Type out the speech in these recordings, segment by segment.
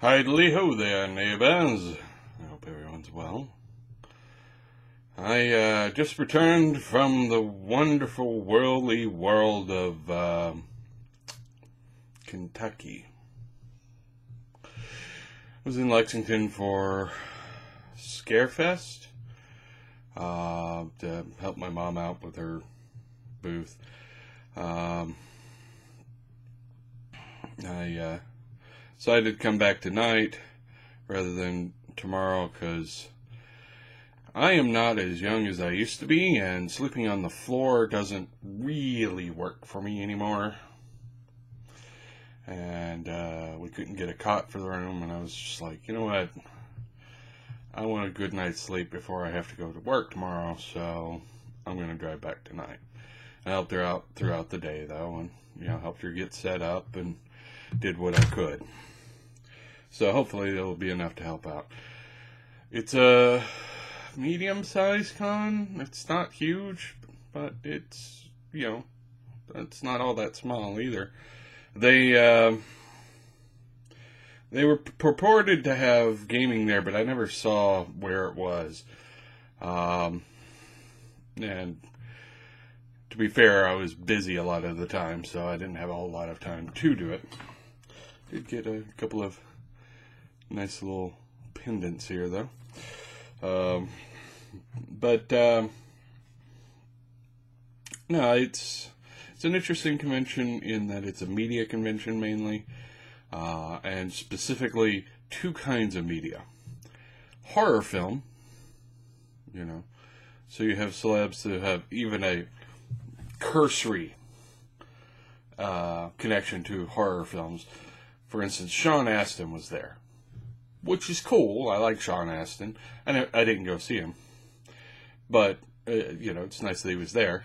Hi-dly-ho there, neighbors. I hope everyone's well. I just returned from the wonderful worldly world of Kentucky. I was in Lexington for Scarefest to help my mom out with her booth. I decided to come back tonight rather than tomorrow because I am not as young as I used to be, and sleeping on the floor doesn't really work for me anymore. And we couldn't get a cot for the room, and I was just like, you know what? I want a good night's sleep before I have to go to work tomorrow, so I'm going to drive back tonight. I helped her out throughout the day, though, and helped her get set up and did what I could. So hopefully it'll be enough to help out. It's a medium-sized con. It's not huge, but it's, it's not all that small either. They were purported to have gaming there, but I never saw where it was. And to be fair, I was busy a lot of the time, so I didn't have a whole lot of time to do it. Did get a couple of nice little pendants here, though. No, it's an interesting convention in that it's a media convention mainly, and specifically two kinds of media. Horror film, so you have celebs that have even a cursory connection to horror films. For instance, Sean Astin was there, which is cool. I like Sean Astin. I didn't go see him, but it's nice that he was there.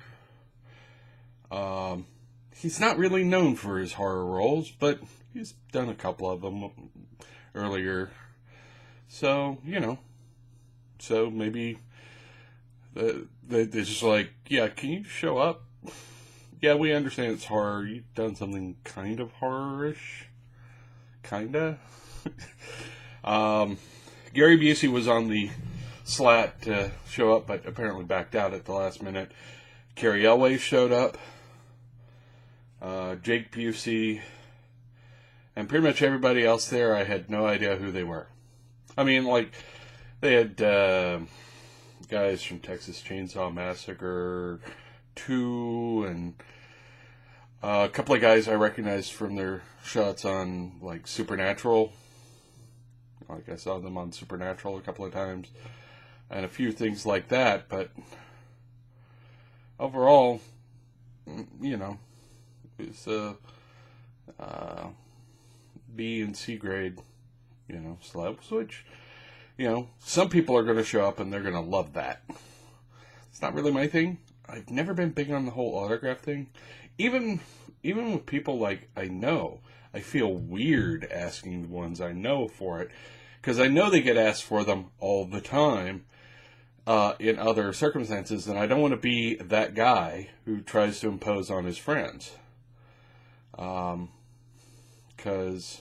He's not really known for his horror roles, but he's done a couple of them earlier. So so maybe they're just like, yeah, can you show up? Yeah, we understand it's horror. You've done something kind of horror-ish. Kinda. Gary Busey was on the slat to show up, but apparently backed out at the last minute. Carrie Elway showed up. Jake Busey. And pretty much everybody else there, I had no idea who they were. I mean, they had guys from Texas Chainsaw Massacre 2, and a couple of guys I recognized from their shots on, Supernatural. I saw them on Supernatural a couple of times. And a few things like that. But overall, it's a B and C grade, celebs, which, some people are going to show up and they're going to love that. It's not really my thing. I've never been big on the whole autograph thing. Even with people I know, I feel weird asking the ones I know for it, because I know they get asked for them all the time in other circumstances, and I don't want to be that guy who tries to impose on his friends. Because,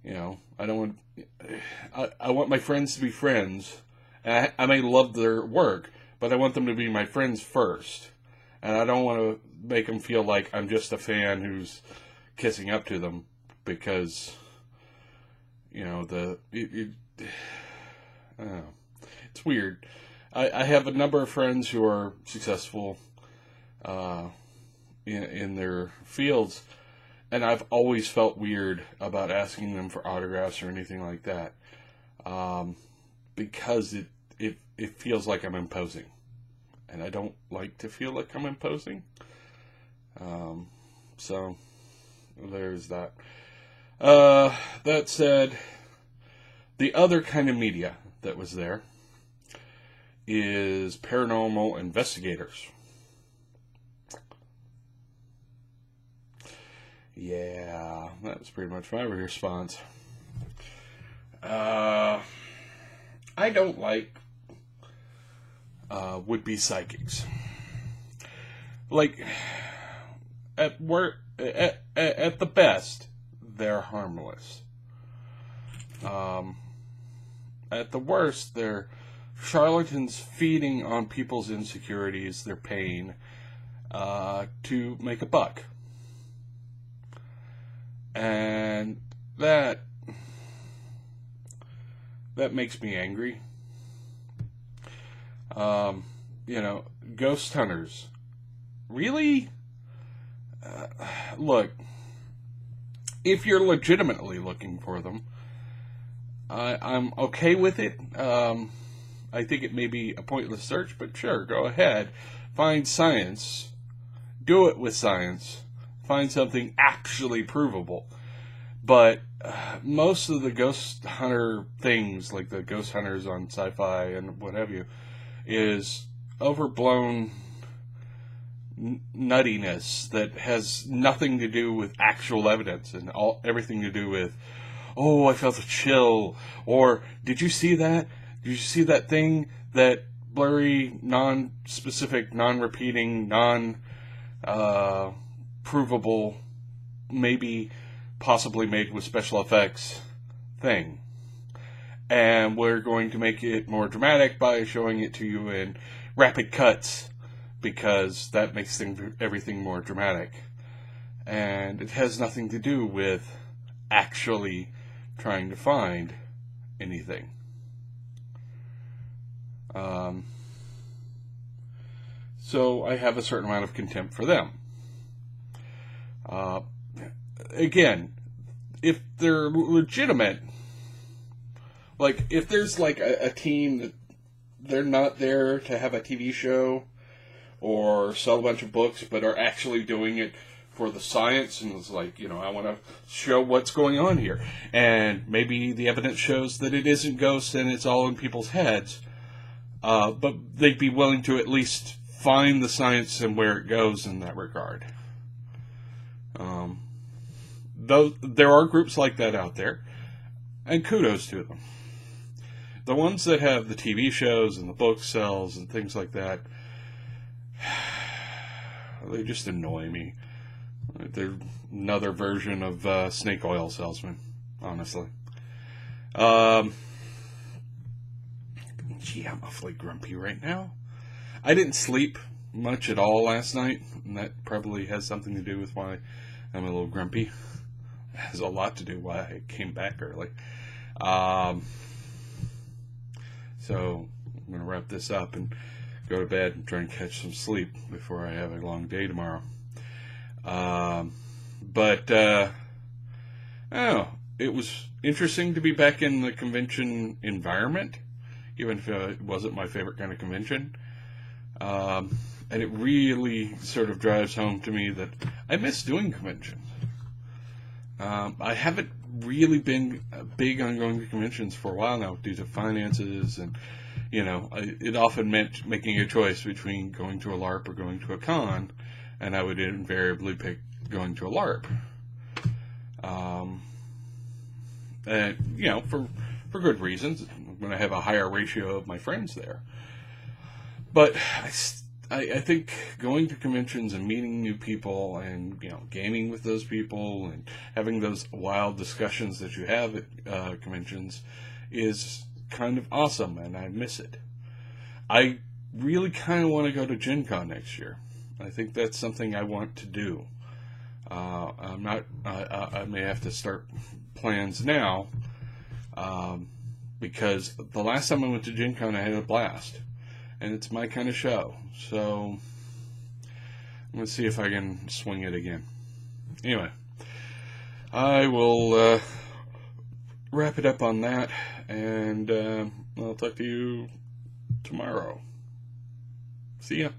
I don't want... I want my friends to be friends, and I may love their work, but I want them to be my friends first. And I don't want to make them feel like I'm just a fan who's kissing up to them, because, I don't know. It's weird. I have a number of friends who are successful in their fields, and I've always felt weird about asking them for autographs or anything like that, because it feels like I'm imposing, and I don't like to feel like I'm imposing. So there's that. That said, the other kind of media that was there is paranormal investigators. Yeah, that was pretty much my response. I don't like would-be psychics. At work, at the best, they're harmless. At the worst, they're charlatans feeding on people's insecurities, their pain, to make a buck. And that makes me angry. Ghost hunters. Really? Look, if you're legitimately looking for them, I'm okay with it. I think it may be a pointless search, but sure, go ahead. Find science. Do it with science. Find something actually provable. But most of the ghost hunter things, like the ghost hunters on sci-fi and what have you, is overblown nuttiness that has nothing to do with actual evidence and everything to do with, oh, I felt a chill, or did you see that? Did you see that thing? That blurry, non-specific, non-repeating, non-provable, maybe possibly made with special effects thing. And we're going to make it more dramatic by showing it to you in rapid cuts, because that makes everything more dramatic. And it has nothing to do with actually trying to find anything. So I have a certain amount of contempt for them. Again, if they're legitimate, like if there's like a team that they're not there to have a TV show or sell a bunch of books, but are actually doing it for the science, and it's like, I want to show what's going on here. And maybe the evidence shows that it isn't ghosts and it's all in people's heads. But they'd be willing to at least find the science and where it goes in that regard. Though there are groups like that out there, and kudos to them. The ones that have the TV shows and the book sales and things like that, they just annoy me. They're another version of snake oil salesman, honestly. Gee, I'm awfully grumpy right now. I didn't sleep much at all last night, and that probably has something to do with why I'm a little grumpy. It has a lot to do why I came back early. So I'm going to wrap this up and go to bed and try and catch some sleep before I have a long day tomorrow. It was interesting to be back in the convention environment, even if it wasn't my favorite kind of convention. And it really sort of drives home to me that I miss doing conventions. I haven't really been big on going to conventions for a while now due to finances, and it often meant making a choice between going to a LARP or going to a con, and I would invariably pick going to a LARP. And for good reasons. I'm going to have a higher ratio of my friends there. But I think going to conventions and meeting new people and gaming with those people and having those wild discussions that you have at conventions is kind of awesome, and I miss it. I really kind of want to go to Gen Con next year. I think that's something I want to do. I may have to start plans now, because the last time I went to Gen Con I had a blast. And it's my kind of show. So I'm going to see if I can swing it again. Anyway, I will wrap it up on that, and I'll talk to you tomorrow. See ya.